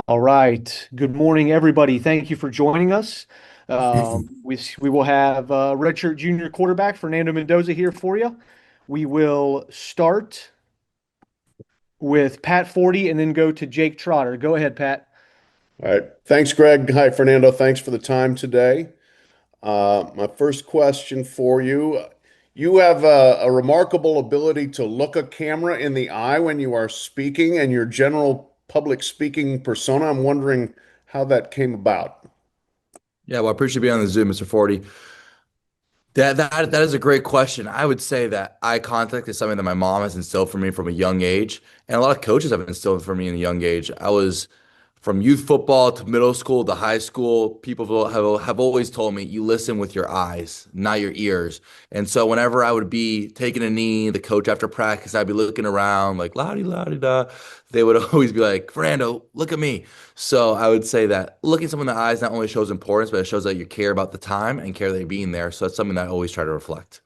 All right. Good morning, everybody. Thank you for joining us. We will have redshirt junior quarterback Fernando Mendoza here for you. We will start with Pat Forty and then go to Jake Trotter. Go ahead, Pat. All right. Thanks, Greg. Hi, Fernando. Thanks for the time today. My first question for you. You have a remarkable ability to look a camera in the eye when you are speaking and your general public speaking persona. I'm wondering how that came about. Yeah, well, I appreciate being on the Zoom, Mr. Forty. That is a great question. I would say that eye contact is something that my mom has instilled for me from a young age, and a lot of coaches have instilled for me in a young age. I was from youth football to middle school to high school. People have always told me you listen with your eyes, not your ears. And so whenever I would be taking a knee, the coach after practice, I'd be looking around like la di la di da. They would always be like, Fernando, look at me. So I would say that looking someone in the eyes not only shows importance, but it shows that you care about the time and care they being there. So that's something that I always try to reflect.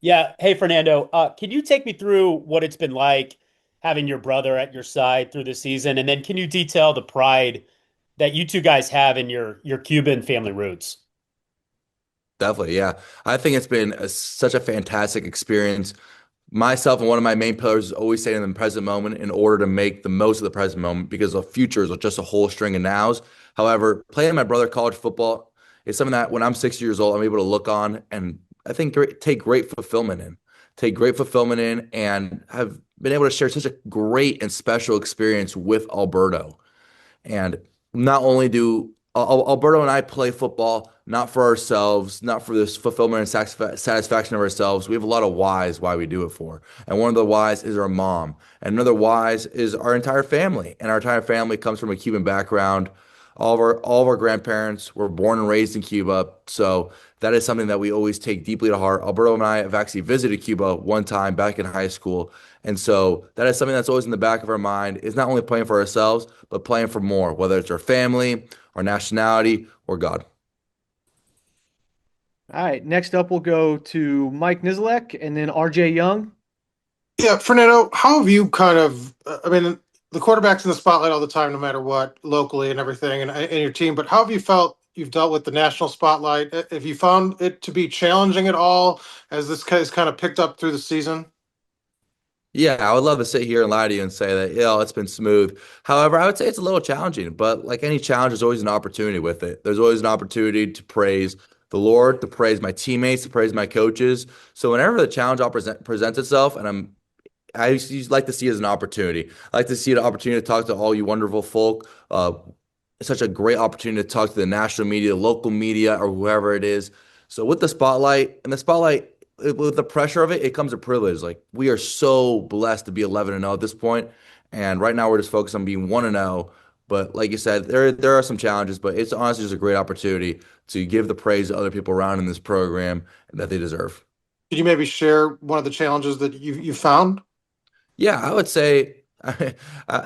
Yeah. Hey, Fernando, can you take me through what it's been like having your brother at your side through the season? And then can you detail the pride that you two guys have in your Cuban family roots? Definitely, yeah. I think it's been such a fantastic experience. Myself and one of my main pillars is always staying in the present moment in order to make the most of the present moment because the future is just a whole string of nows. However, playing my brother college football is something that when I'm 6 years old, I'm able to look on and I think take great fulfillment in. Take great fulfillment in and have been able to share such a great and special experience with Alberto. And not only do Alberto and I play football not for ourselves, not for this fulfillment and satisfaction of ourselves. We have a lot of whys why we do it for. And one of the whys is our mom. And another whys is our entire family. And our entire family comes from a Cuban background. All of our grandparents were born and raised in Cuba. So that is something that we always take deeply to heart. Alberto and I have actually visited Cuba one time back in high school. And so that is something that's always in the back of our mind is not only playing for ourselves, but playing for more, whether it's our family, our nationality, or God. All right. Next up, we'll go to Mike Nislek and then RJ Young. Yeah, Fernando, how have you I mean, the quarterback's in the spotlight all the time, no matter what, locally and everything, and your team, but how have you felt you've dealt with the national spotlight? Have you found it to be challenging at all as this has kind of picked up through the season? Yeah, I would love to sit here and lie to you and say that, yeah, it's been smooth. However, I would say it's a little challenging, but like any challenge, there's always an opportunity with it. There's always an opportunity to praise the Lord, to praise my teammates, to praise my coaches. So whenever the challenge presents itself, and I used like to see it as an opportunity. I like to see an opportunity to talk to all you wonderful folk. It's such a great opportunity to talk to the national media, local media, or whoever it is. So with the spotlight, and the spotlight, with the pressure of it, it comes a privilege. Like we are so blessed to be 11 and 0 at this point, and right now we're just focused on being 1 and 0. But like you said, there are some challenges, but it's honestly just a great opportunity to give the praise to other people around in this program that they deserve. Could you maybe share one of the challenges that you found? Yeah, I would say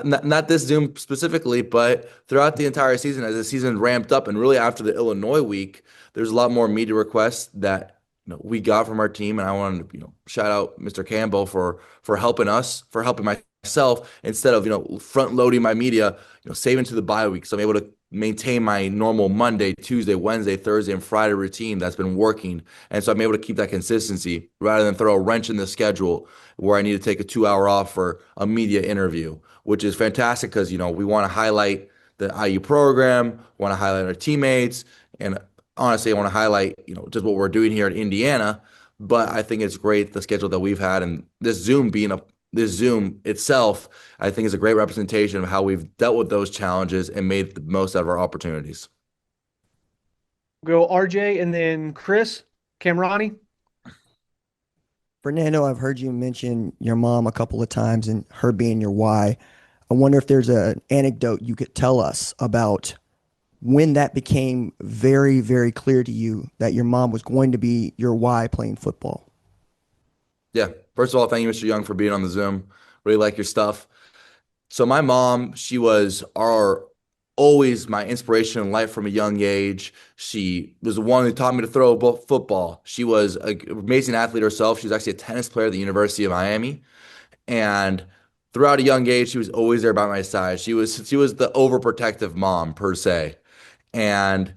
not this Zoom specifically, but throughout the entire season, as the season ramped up, and really after the Illinois week, there's a lot more media requests that we got from our team, and I wanted to shout out Mr. Campbell for helping us, for helping myself instead of front loading my media, saving to the bye week, so I'm able to maintain my normal Monday, Tuesday, Wednesday, Thursday, and Friday routine that's been working, and so I'm able to keep that consistency rather than throw a wrench in the schedule where I need to take a 2 hour off for a media interview, which is fantastic because we want to highlight the IU program, want to highlight our teammates, and honestly, I want to highlight just what we're doing here at Indiana. But I think it's great the schedule that we've had, and this Zoom itself, I think is a great representation of how we've dealt with those challenges and made the most out of our opportunities. We'll go RJ and then Chris Camrani. Fernando, I've heard you mention your mom a couple of times and her being your why. I wonder if there's an anecdote you could tell us about when that became very, very clear to you that your mom was going to be your why playing football. Yeah. First of all, thank you, Mr. Young, for being on the Zoom. Really like your stuff. So my mom, she was our always my inspiration in life from a young age. She was the one who taught me to throw a football. She was an amazing athlete herself. She was actually a tennis player at the University of Miami. And throughout a young age, she was always there by my side. She was the overprotective mom per se. And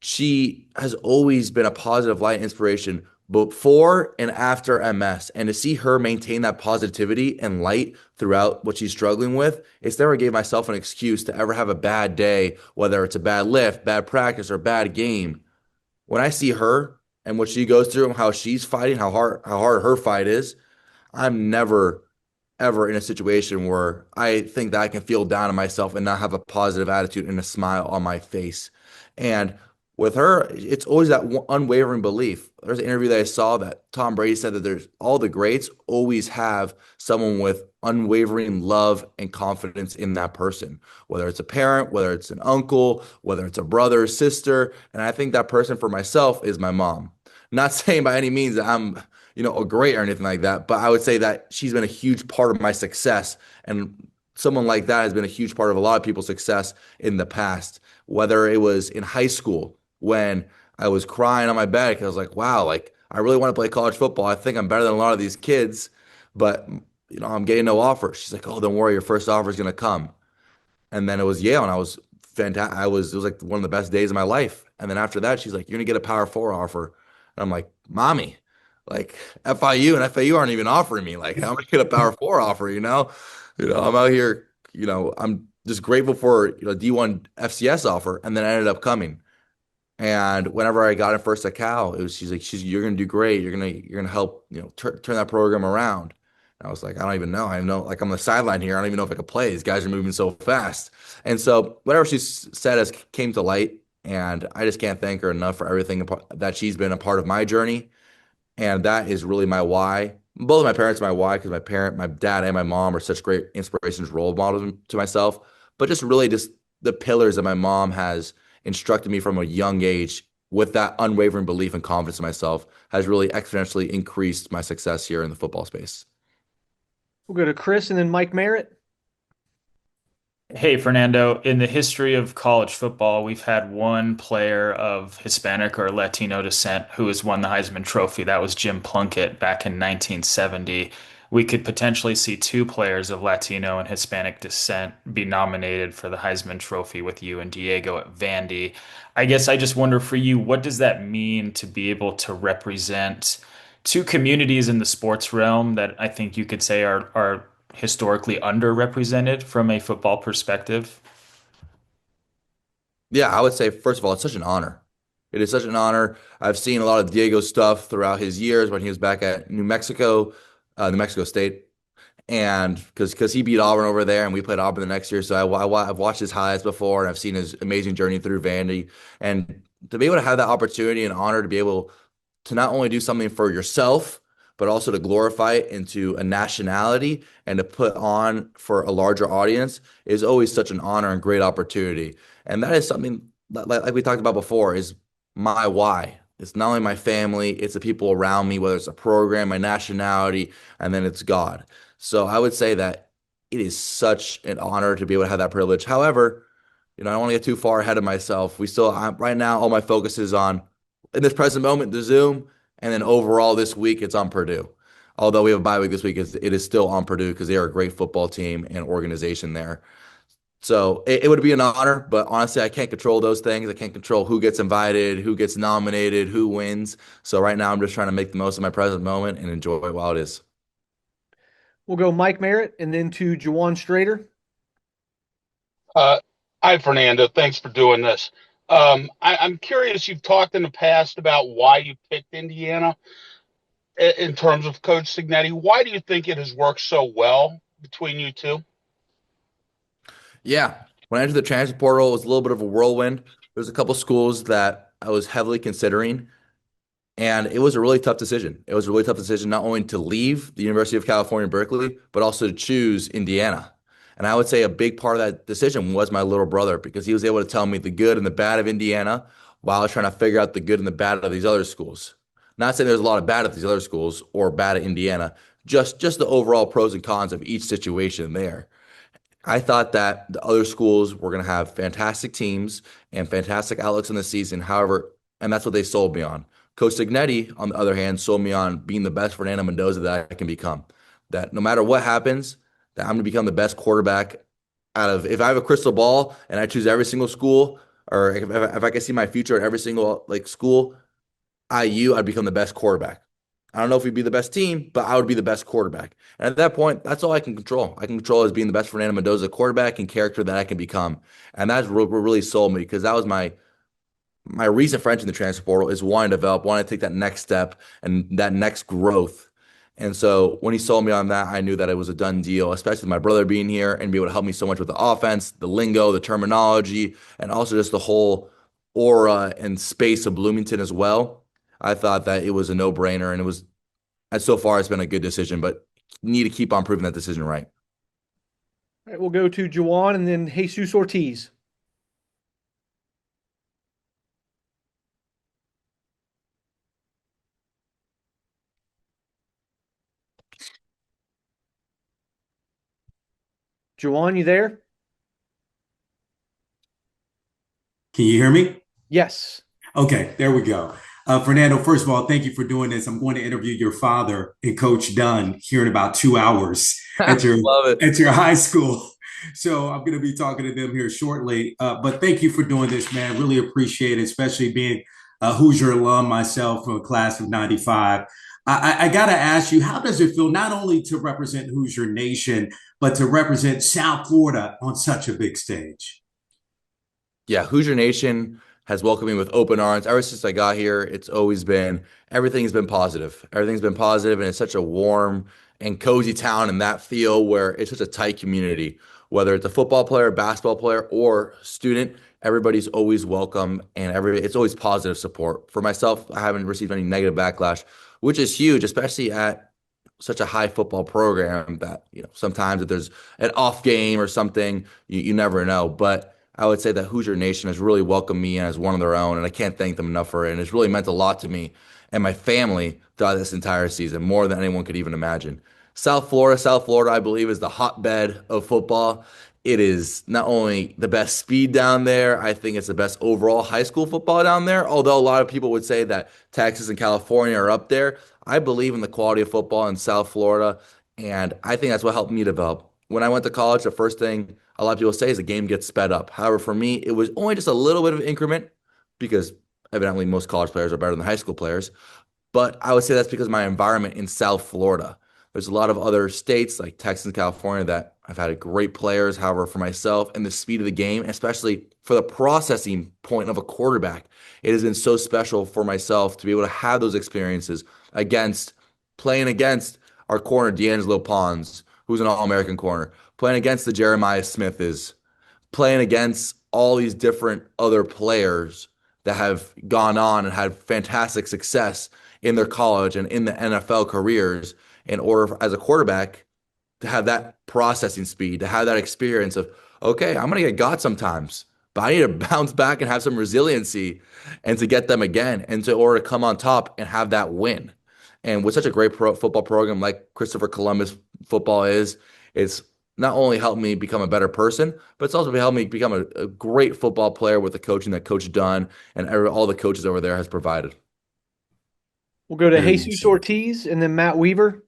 she has always been a positive light and inspiration before and after MS. And to see her maintain that positivity and light throughout what she's struggling with, it's never gave myself an excuse to ever have a bad day, whether it's a bad lift, bad practice, or bad game. When I see her and what she goes through and how she's fighting, how hard her fight is, I'm never ever in a situation where I think that I can feel down on myself and not have a positive attitude and a smile on my face. And with her, it's always that unwavering belief. There's an interview that I saw that Tom Brady said that there's all the greats always have someone with unwavering love and confidence in that person, whether it's a parent, whether it's an uncle, whether it's a brother or sister. And I think that person for myself is my mom. Not saying by any means that I'm a great or anything like that. But I would say that she's been a huge part of my success. And someone like that has been a huge part of a lot of people's success in the past, whether it was in high school when I was crying on my bed because I was like, wow, like I really want to play college football. I think I'm better than a lot of these kids, but I'm getting no offer. She's like, oh, don't worry, your first offer is going to come. And then it was Yale, and I was fantastic. It was like one of the best days of my life. And then after that, she's like, you're gonna get a Power Four offer. And I'm like, mommy, like FIU and FAU aren't even offering me. Like, how am I get a Power Four offer? I'm out here. I'm just grateful for D1 FCS offer, and then I ended up coming. And whenever I got in first at Cal, she's like, you're gonna do great. You're gonna help turn that program around. And I was like, I don't even know. I know, like, I'm on the sideline here. I don't even know if I could play. These guys are moving so fast. And so whatever she said has came to light, and I just can't thank her enough for everything that she's been a part of my journey. And that is really my why. Both of my parents are my why because my dad and my mom are such great inspirations, role models to myself. But just the pillars that my mom has instructed me from a young age with that unwavering belief and confidence in myself has really exponentially increased my success here in the football space. We'll go to Chris and then Mike Merritt. Hey, Fernando, in the history of college football, we've had one player of Hispanic or Latino descent who has won the Heisman Trophy. That was Jim Plunkett back in 1970. We could potentially see two players of Latino and Hispanic descent be nominated for the Heisman Trophy with you and Diego at Vandy. I guess I just wonder for you, what does that mean to be able to represent two communities in the sports realm that I think you could say are historically underrepresented from a football perspective? Yeah, I would say, first of all, it's such an honor. It is such an honor. I've seen a lot of Diego stuff throughout his years when he was back at New Mexico State, and because he beat Auburn over there, and we played Auburn the next year. So I've watched his highlights before, and I've seen his amazing journey through Vandy, and to be able to have that opportunity and honor to be able to not only do something for yourself, but also to glorify it into a nationality and to put on for a larger audience is always such an honor and great opportunity. And that is something like we talked about before is my why. It's not only my family, it's the people around me, whether it's a program, my nationality, and then it's God. So I would say that it is such an honor to be able to have that privilege. However, I don't want to get too far ahead of myself. Right now, all my focus is on, in this present moment, the Zoom, and then overall this week, it's on Purdue. Although we have a bye week this week, it is still on Purdue because they are a great football team and organization there. So it would be an honor, but honestly, I can't control those things. I can't control who gets invited, who gets nominated, who wins. So right now, I'm just trying to make the most of my present moment and enjoy it while it is. We'll go Mike Merritt and then to Jawan Strader. Uh, Hi, Fernando. Thanks for doing this. I'm curious, you've talked in the past about why you picked Indiana in terms of Coach Signetti. Why do you think it has worked so well between you two? Yeah. When I entered the transfer portal, it was a little bit of a whirlwind. There's a couple schools that I was heavily considering, and it was a really tough decision. It was a really tough decision not only to leave the University of California, Berkeley, but also to choose Indiana. And I would say a big part of that decision was my little brother because he was able to tell me the good and the bad of Indiana while I was trying to figure out the good and the bad of these other schools. Not saying there's a lot of bad at these other schools or bad at Indiana, just the overall pros and cons of each situation there. I thought that the other schools were going to have fantastic teams and fantastic outlooks in the season. However, and that's what they sold me on. Coach Signetti, on the other hand, sold me on being the best Fernando Mendoza that I can become. That no matter what happens, that I'm going to become the best quarterback out of. If I have a crystal ball and I choose every single school, or if I can see my future at every single like school, I'd become the best quarterback. I don't know if we'd be the best team, but I would be the best quarterback. And at that point, that's all I can control. I can control as being the best Fernando Mendoza quarterback and character that I can become. And that's what really sold me because that was my reason for entering the transfer portal is wanting to develop, wanting to take that next step and that next growth. And so when he sold me on that, I knew that it was a done deal, especially with my brother being here and be able to help me so much with the offense, the lingo, the terminology, and also just the whole aura and space of Bloomington as well. I thought that it was a no-brainer, and it was, and so far, it's been a good decision, but need to keep on proving that decision right. All right, we'll go to Juwan and then Jesus Ortiz. Juwan, you there? Can you hear me? Yes. Okay, there we go. Fernando, first of all, thank you for doing this. I'm going to interview your father and Coach Dunn here in about 2 hours at your Love it. at your high school. So I'm going to be talking to them here shortly. But thank you for doing this, man. Really appreciate it, especially being a Hoosier alum myself from a class of '95. I got to ask you, how does it feel not only to represent Hoosier Nation, but to represent South Florida on such a big stage? Yeah, Hoosier Nation has welcomed me with open arms. Ever since I got here, it's always been, everything's been positive. Everything's been positive, and it's such a warm and cozy town in that feel where it's such a tight community. Whether it's a football player, basketball player, or student, everybody's always welcome, and it's always positive support. For myself, I haven't received any negative backlash, which is huge, especially at such a high football program that, sometimes if there's an off game or something, you never know. But I would say that Hoosier Nation has really welcomed me in as one of their own, and I can't thank them enough for it. And it's really meant a lot to me and my family throughout this entire season, more than anyone could even imagine. South Florida, I believe, is the hotbed of football. It is not only the best speed down there, I think it's the best overall high school football down there. Although a lot of people would say that Texas and California are up there, I believe in the quality of football in South Florida, and I think that's what helped me develop. When I went to college, the first thing a lot of people say is the game gets sped up. However, for me, it was only just a little bit of an increment because evidently most college players are better than high school players. But I would say that's because of my environment in South Florida. There's a lot of other states like Texas and California that I've had great players. However, for myself and the speed of the game, especially for the processing point of a quarterback, it has been so special for myself to be able to have those experiences against playing against our corner, D'Angelo Pons, who's an All-American corner, playing against the Jeremiah Smith is, playing against all these different other players that have gone on and had fantastic success in their college and in the NFL careers in order as a quarterback to have that processing speed, to have that experience of, okay, I'm going to get got sometimes, but I need to bounce back and have some resiliency and to get them again and to order to come on top and have that win. And with such a great football program like Christopher Columbus football is, it's not only helped me become a better person, but it's also helped me become a great football player with the coaching that Coach Dunn and all the coaches over there has provided. We'll go to Very Jesus nice. Ortiz and then Matt Weaver.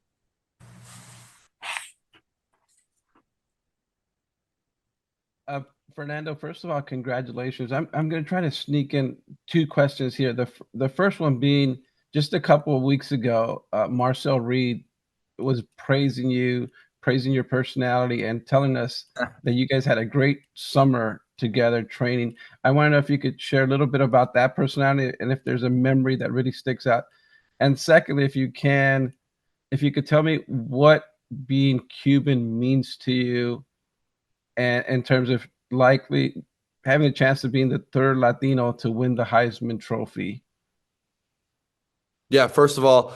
Fernando, first of all, congratulations. I'm going to try to sneak in two questions here. The first one being just a couple of weeks ago, Marcel Reed was praising you, praising your personality, and telling us that you guys had a great summer together training. I want to know if you could share a little bit about that personality and if there's a memory that really sticks out. And secondly, if you could tell me what being Cuban means to you and in terms of likely having a chance of being the third Latino to win the Heisman Trophy. Yeah, first of all,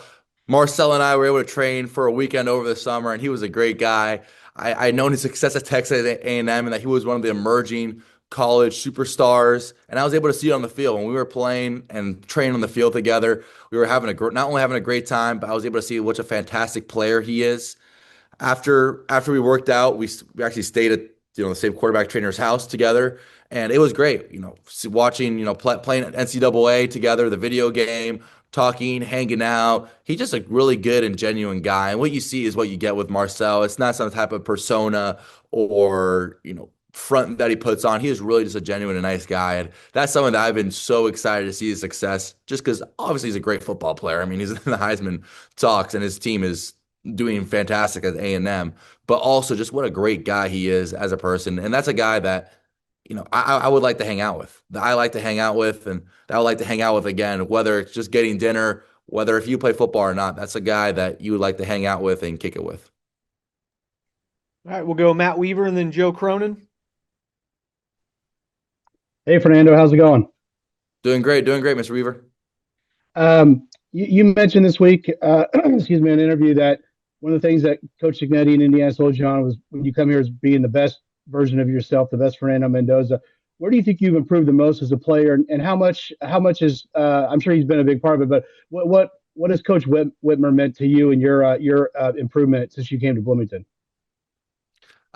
Marcel and I were able to train for a weekend over the summer, and he was a great guy. I known his success at Texas A&M and that he was one of the emerging college superstars, and I was able to see it on the field when we were playing and training on the field together. We were not only having a great time, but I was able to see what a fantastic player he is. After we worked out, we actually stayed the same quarterback trainer's house together, and it was great. Watching playing NCAA together, the video game, talking, hanging out. He's just a really good and genuine guy, and what you see is what you get with Marcel. It's not some type of persona or front that he puts on. He is really just a genuine and nice guy, and that's something that I've been so excited to see his success. Just because obviously he's a great football player. I mean, he's in the Heisman talks, and his team is doing fantastic at A&M, but also just what a great guy he is as a person. And that's a guy that, I would like to hang out with, that I like to hang out with, and that I would like to hang out with again, whether it's just getting dinner, whether if you play football or not, that's a guy that you would like to hang out with and kick it with. All right, we'll go Matt Weaver and then Joe Cronin. Hey, Fernando, how's it going? Doing great, Mr. Weaver. You mentioned this week, excuse me, in an interview that one of the things that Coach Signetti in Indiana told you on was when you come here is being the best version of yourself, the best Fernando Mendoza. Where do you think you've improved the most as a player, and how much is I'm sure he's been a big part of it, but what has Coach Whitmer meant to you and your improvement since you came to Bloomington?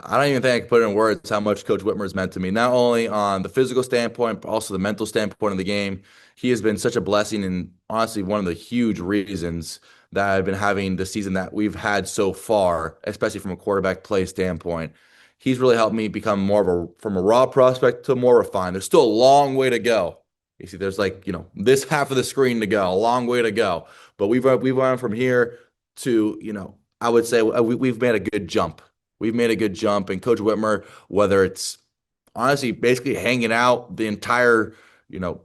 I don't even think I can put it in words how much Coach Whitmer has meant to me, not only on the physical standpoint, but also the mental standpoint of the game. He has been such a blessing and honestly one of the huge reasons that I've been having the season that we've had so far, especially from a quarterback play standpoint. He's really helped me become from a raw prospect to more refined. There's still a long way to go. You see, there's this half of the screen to go, a long way to go. But we've gone from here to, I would say we've made a good jump. We've made a good jump, and Coach Whitmer, whether it's honestly basically hanging out the entire,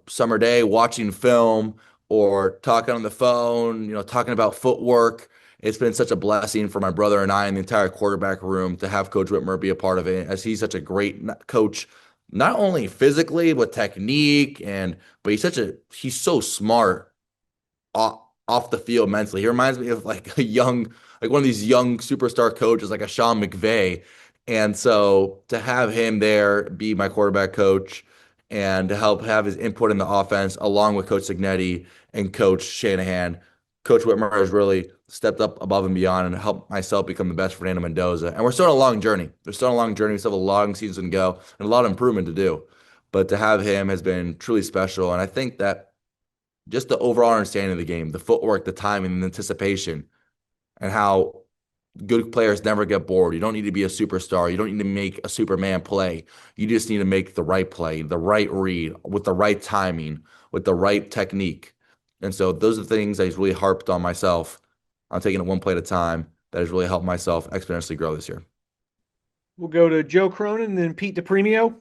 summer day, watching film or talking on the phone, talking about footwork, it's been such a blessing for my brother and I and the entire quarterback room to have Coach Whitmer be a part of it, as he's such a great coach, not only physically with technique but he's so smart off the field mentally. He reminds me of like one of these young superstar coaches, like a Sean McVay. And so to have him there be my quarterback coach and to help have his input in the offense, along with Coach Signetti and Coach Shanahan, Coach Whitmer has really stepped up above and beyond and helped myself become the best Fernando Mendoza. And we're still on a long journey. We still have a long season to go and a lot of improvement to do. But to have him has been truly special. And I think that just the overall understanding of the game, the footwork, the timing, the anticipation, and how good players never get bored. You don't need to be a superstar. You don't need to make a Superman play. You just need to make the right play, the right read, with the right timing, with the right technique. And so those are the things that he's really harped on myself. I'm taking it one play at a time. That has really helped myself exponentially grow this year. We'll go to Joe Cronin and then Pete DePremio.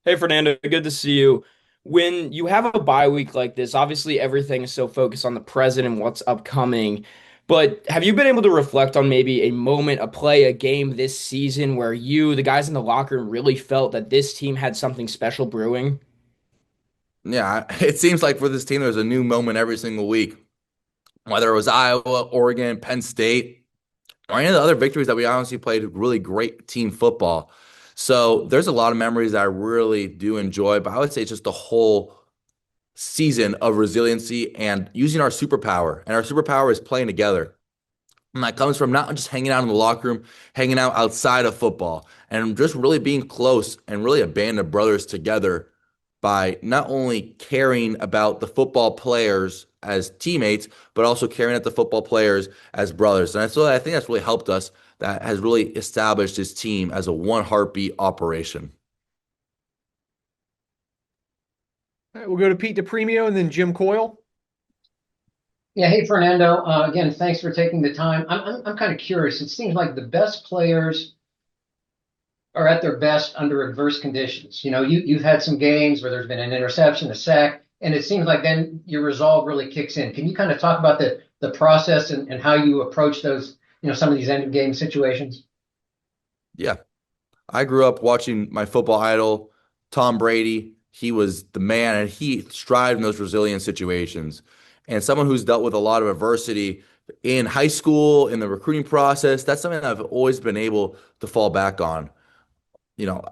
Hey, Fernando, good to see you. When you have a bye week like this, obviously everything is so focused on the present and what's upcoming. But have you been able to reflect on maybe a moment, a play, a game this season where the guys in the locker room, really felt that this team had something special brewing? Yeah, it seems like for this team, there's a new moment every single week, whether it was Iowa, Oregon, Penn State, or any of the other victories that we honestly played really great team football. So there's a lot of memories that I really do enjoy, but I would say it's just the whole season of resiliency and using our superpower. And our superpower is playing together. And that comes from not just hanging out in the locker room, hanging out outside of football, and just really being close and really a band of brothers together by not only caring about the football players as teammates, but also caring about the football players as brothers. And so I think that's really helped us. That has really established his team as a one heartbeat operation. All right, we'll go to Pete DePremio and then Jim Coyle. Yeah, hey Fernando. Again, thanks for taking the time. I'm kind of curious. It seems like the best players are at their best under adverse conditions. You've had some games where there's been an interception, a sack, and it seems like then your resolve really kicks in. Can you kind of talk about the process and how you approach those, some of these end of game situations? Yeah, I grew up watching my football idol, Tom Brady. He was the man, and he strived in those resilient situations. And someone who's dealt with a lot of adversity in high school, in the recruiting process, that's something that I've always been able to fall back on.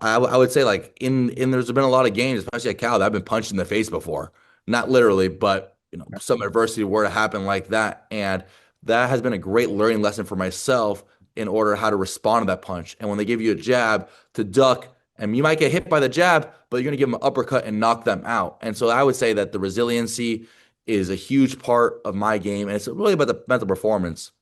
I would say like there's been a lot of games, especially at Cal, that I've been punched in the face before. Not literally, but some adversity were to happen like that. And that has been a great learning lesson for myself in order how to respond to that punch. And when they give you a jab, to duck, and you might get hit by the jab, but you're going to give them an uppercut and knock them out. And so I would say that the resiliency is a huge part of my game, and it's really about the mental performance.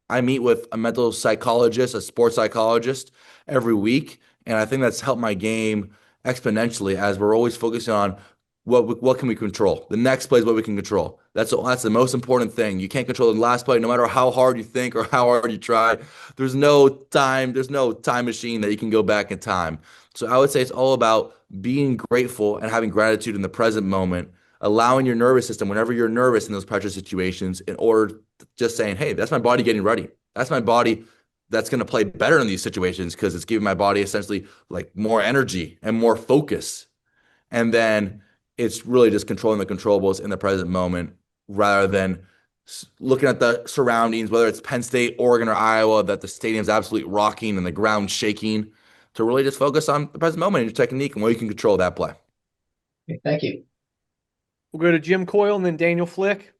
I meet with a mental psychologist, a sports psychologist every week, and I think that's helped my game exponentially as we're always focusing on what can we control. The next play is what we can control. That's the most important thing. You can't control the last play, no matter how hard you think or how hard you try. There's no time machine that you can go back in time. So I would say it's all about being grateful and having gratitude in the present moment, allowing your nervous system, whenever you're nervous in those pressure situations, in order just saying, hey, that's my body getting ready. That's my body that's going to play better in these situations because it's giving my body essentially like more energy and more focus. And then it's really just controlling the controllables in the present moment rather than looking at the surroundings, whether it's Penn State, Oregon, or Iowa, that the stadium's absolutely rocking and the ground shaking, to really just focus on the present moment and your technique and what you can control that play. Okay, thank you. We'll go to Jim Coyle and then Daniel Flick.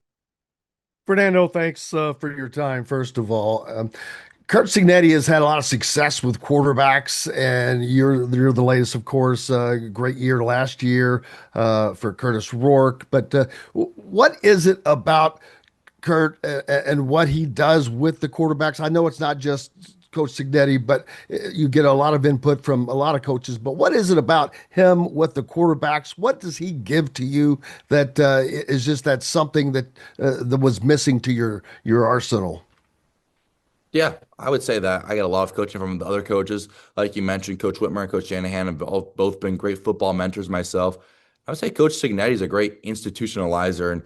Fernando, thanks for your time, first of all. Kurt Cignetti has had a lot of success with quarterbacks, and you're the latest, of course. Great year last year for Curtis Rourke. But what is it about Kurt and what he does with the quarterbacks? I know it's not just Coach Cignetti, but you get a lot of input from a lot of coaches. But what is it about him with the quarterbacks? What does he give to you that is just that something that was missing to your arsenal? Yeah, I would say that I get a lot of coaching from the other coaches. Like you mentioned, Coach Whitmer and Coach Shanahan have both been great football mentors myself. I would say Coach Cignetti is a great institutionalizer. And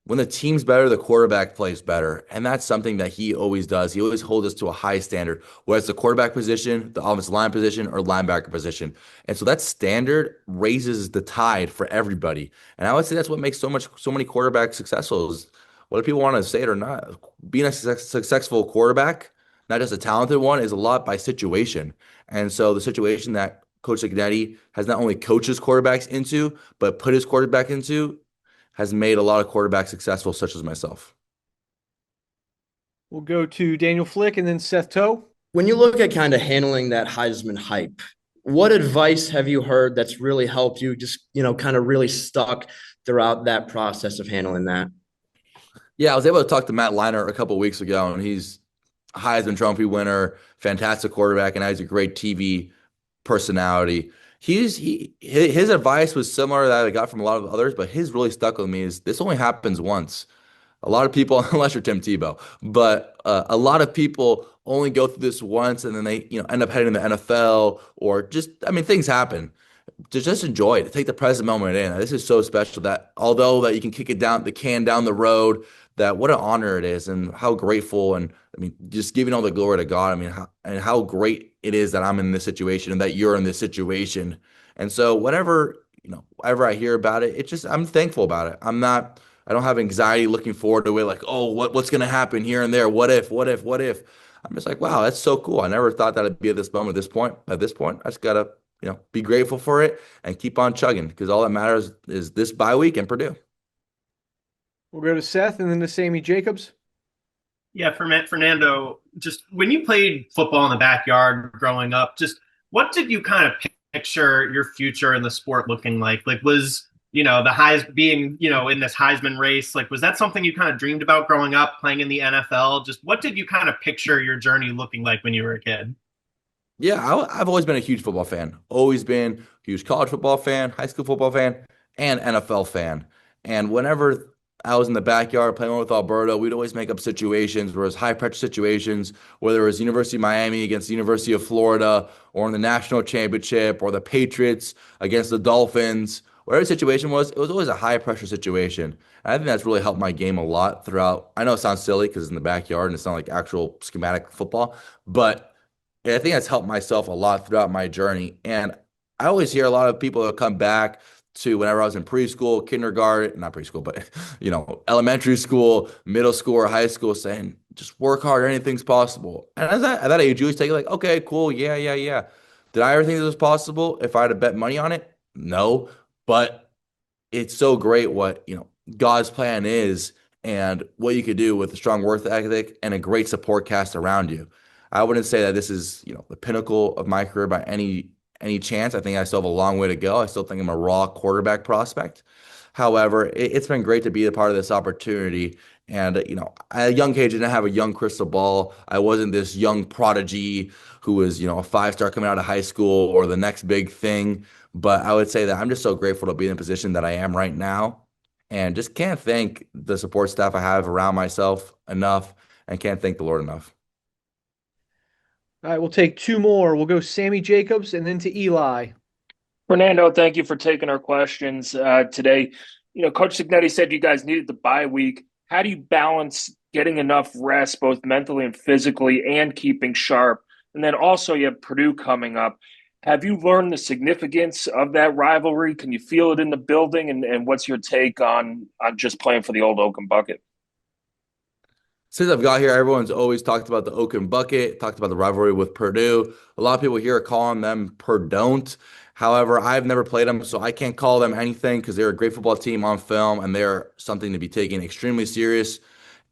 when the team's better, the quarterback plays better. And that's something that he always does. He always holds us to a high standard, whether it's the quarterback position, the offensive line position, or linebacker position. And so that standard raises the tide for everybody. And I would say that's what makes so many quarterbacks successful is whether people want to say it or not. Being a successful quarterback, not just a talented one, is a lot by situation. And so the situation that Coach Cignetti has not only coached his quarterbacks into, but put his quarterback into, has made a lot of quarterbacks successful, such as myself. We'll go to Daniel Flick and then Seth Toe. When you look at kind of handling that Heisman hype, what advice have you heard that's really helped you just, kind of really stuck throughout that process of handling that? Yeah, I was able to talk to Matt Leinart a couple of weeks ago, and he's a Heisman Trophy winner, fantastic quarterback, and now he's a great TV personality. His advice was similar that I got from a lot of others, but his really stuck with me is this only happens once. A lot of people, unless you're Tim Tebow, but a lot of people only go through this once and then they end up heading to the NFL or just, I mean, things happen. To just enjoy it, to take the present moment in. This is so special that although that you can kick it down the can down the road, that what an honor it is and how grateful and I mean just giving all the glory to God. I mean how great it is that I'm in this situation and that you're in this situation. And so whenever I hear about it, it's just I'm thankful about it. I don't have anxiety looking forward to it like, oh, what's gonna happen here and there? What if? I'm just like, wow, that's so cool. I never thought that I'd be at this moment, at this point. I just gotta be grateful for it and keep on chugging because all that matters is this bye week and Purdue. We'll go to Seth and then to Sammy Jacobs. Yeah, Fernando, just when you played football in the backyard growing up, just what did you kind of picture your future in the sport looking like? Like, was, the being, in this Heisman race, like, was that something you kind of dreamed about growing up, playing in the NFL? Just what did you kind of picture your journey looking like when you were a kid? Yeah, I've always been a huge football fan. Always been a huge college football fan, high school football fan, and NFL fan. And whenever I was in the backyard playing with Alberta, we'd always make up situations where it was high pressure situations, whether it was University of Miami against the University of Florida, or in the national championship, or the Patriots against the Dolphins. Whatever the situation was, it was always a high pressure situation. And I think that's really helped my game a lot throughout. I know it sounds silly because it's in the backyard and it's not like actual schematic football, but I think that's helped myself a lot throughout my journey. And I always hear a lot of people that come back to whenever I was in preschool, kindergarten, not preschool, but elementary school, middle school, or high school saying, just work hard, anything's possible. And at that age, you always take it like, okay, cool, yeah. Did I ever think this was possible if I had to bet money on it? No. But it's so great what, God's plan is and what you could do with a strong work ethic and a great support cast around you. I wouldn't say that this is, the pinnacle of my career by any chance. I think I still have a long way to go. I still think I'm a raw quarterback prospect. However, it's been great to be a part of this opportunity. And, at a young age, I didn't have a young crystal ball. I wasn't this young prodigy who was, a five-star coming out of high school or the next big thing. But I would say that I'm just so grateful to be in the position that I am right now. And just can't thank the support staff I have around myself enough, and can't thank the Lord enough. All right, we'll take two more. We'll go Sammy Jacobs and then to Eli. Fernando, thank you for taking our questions today. Coach Cignetti said you guys needed the bye week. How do you balance getting enough rest, both mentally and physically, and keeping sharp? And then also you have Purdue coming up. Have you learned the significance of that rivalry? Can you feel it in the building? And what's your take on just playing for the old Oaken Bucket? Since I've got here, everyone's always talked about the Oaken Bucket, talked about the rivalry with Purdue. A lot of people here are calling them Purdon't. However, I've never played them, so I can't call them anything because they're a great football team on film, and they're something to be taken extremely serious.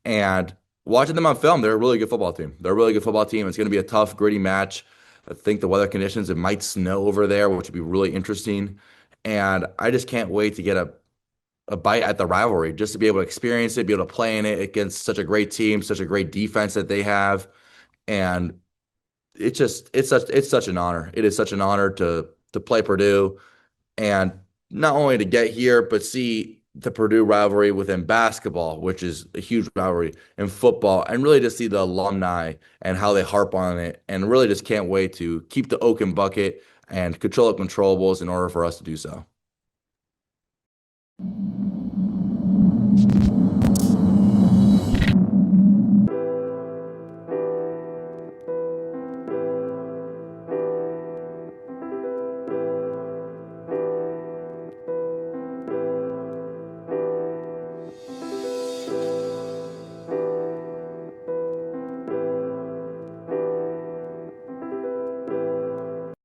And watching them on film, they're a really good football team. They're a really good football team. It's going to be a tough, gritty match. I think the weather conditions, it might snow over there, which would be really interesting. And I just can't wait to get a bite at the rivalry, just to be able to experience it, be able to play in it against such a great team, such a great defense that they have. And it's such an honor. It is such an honor to play Purdue, and not only to get here, but see the Purdue rivalry within basketball, which is a huge rivalry, in football, and really just see the alumni and how they harp on it. And really just can't wait to keep the Oaken Bucket and control the controllables in order for us to do so.